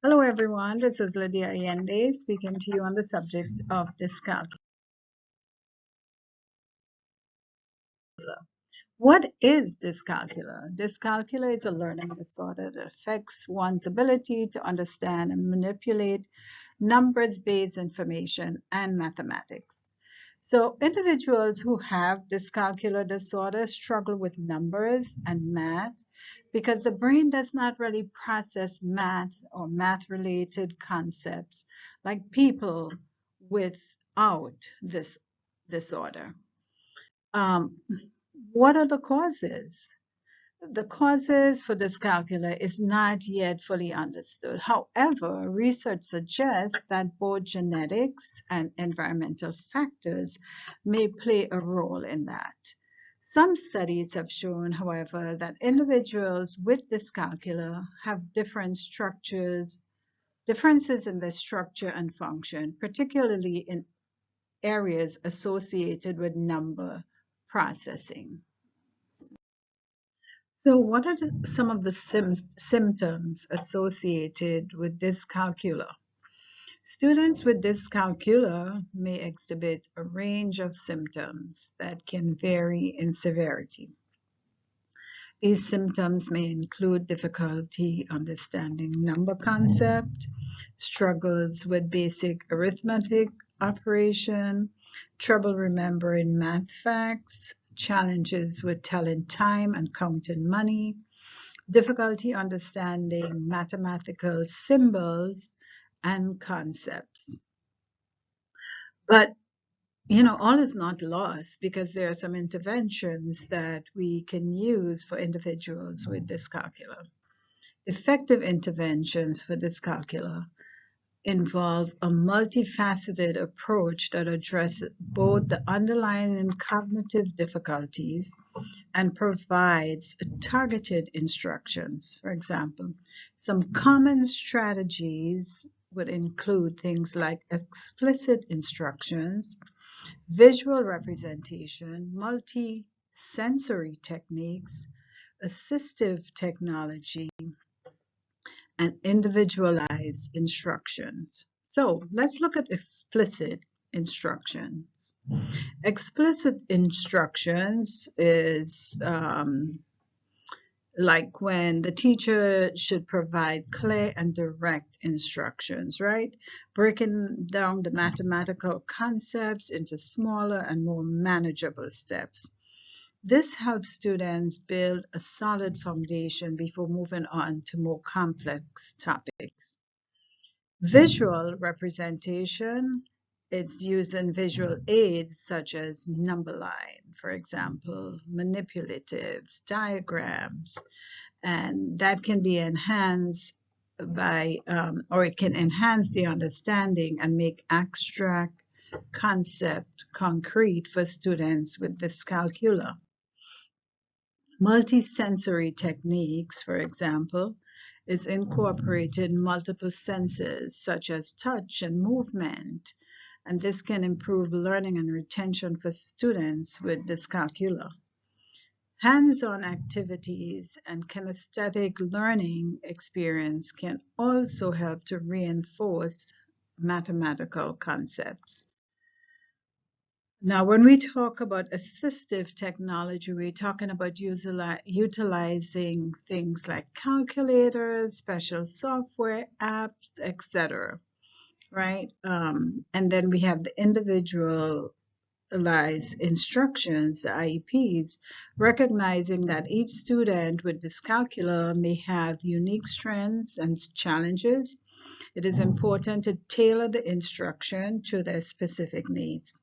Hello, everyone. This is Lydia Allende speaking to you on the subject of dyscalculia. What is dyscalculia? Dyscalculia is a learning disorder that affects one's ability to understand and manipulate numbers-based information and mathematics. So, individuals who have dyscalculia disorder struggle with numbers and math because the brain does not really process math or math-related concepts like people without this disorder. Um, what are the causes? The causes for dyscalculia is not yet fully understood. However, research suggests that both genetics and environmental factors may play a role in that. Some studies have shown, however, that individuals with dyscalculia have differences in their structure and function, particularly in areas associated with number processing. So, what are some of the symptoms associated with dyscalculia? Students with dyscalculia may exhibit a range of symptoms that can vary in severity. These symptoms may include difficulty understanding number concept, struggles with basic arithmetic operation, trouble remembering math facts, challenges with telling time and counting money, difficulty understanding mathematical symbols and concepts. But all is not lost because there are some interventions that we can use for individuals with dyscalculia. Effective interventions for dyscalculia involve a multifaceted approach that addresses both the underlying cognitive difficulties and provides targeted instructions. For example, some common strategies would include things like explicit instructions, visual representation, multi-sensory techniques, assistive technology, and individualized instructions. So let's look at explicit instructions. Explicit instructions is like when the teacher should provide clear and direct instructions, right? Breaking down the mathematical concepts into smaller and more manageable steps. This helps students build a solid foundation before moving on to more complex topics. Visual representation is using visual aids such as number line, for example, manipulatives, diagrams, and that can be enhanced or it can enhance the understanding and make abstract concept concrete for students with dyscalculia. Multisensory techniques, for example, is incorporated multiple senses such as touch and movement, and this can improve learning and retention for students with dyscalculia. Hands-on activities and kinesthetic learning experience can also help to reinforce mathematical concepts. Now, when we talk about assistive technology, we're talking about utilizing things like calculators, special software, apps, etc. Right? And then we have the individualized instructions, the IEPs, recognizing that each student with dyscalculia may have unique strengths and challenges. It is important to tailor the instruction to their specific needs.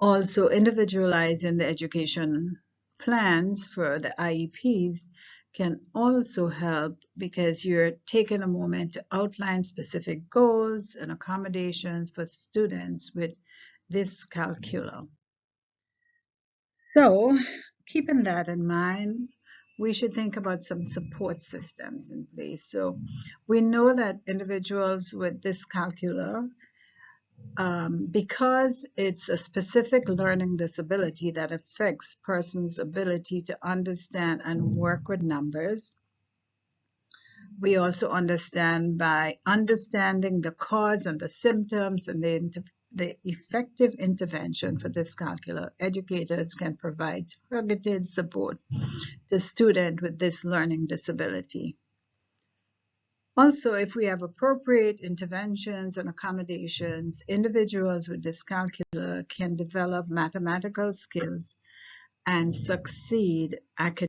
Also, individualizing the education plans for the IEPs can also help because you're taking a moment to outline specific goals and accommodations for students with dyscalculia. So, keeping that in mind, we should think about some support systems in place. So, we know that individuals with dyscalculia because it's a specific learning disability that affects person's ability to understand and work with numbers, We also understand by understanding the cause and the symptoms and the effective intervention for dyscalculia, educators can provide targeted support to students with this learning disability. Also, if we have appropriate interventions and accommodations, individuals with dyscalculia can develop mathematical skills and succeed academically.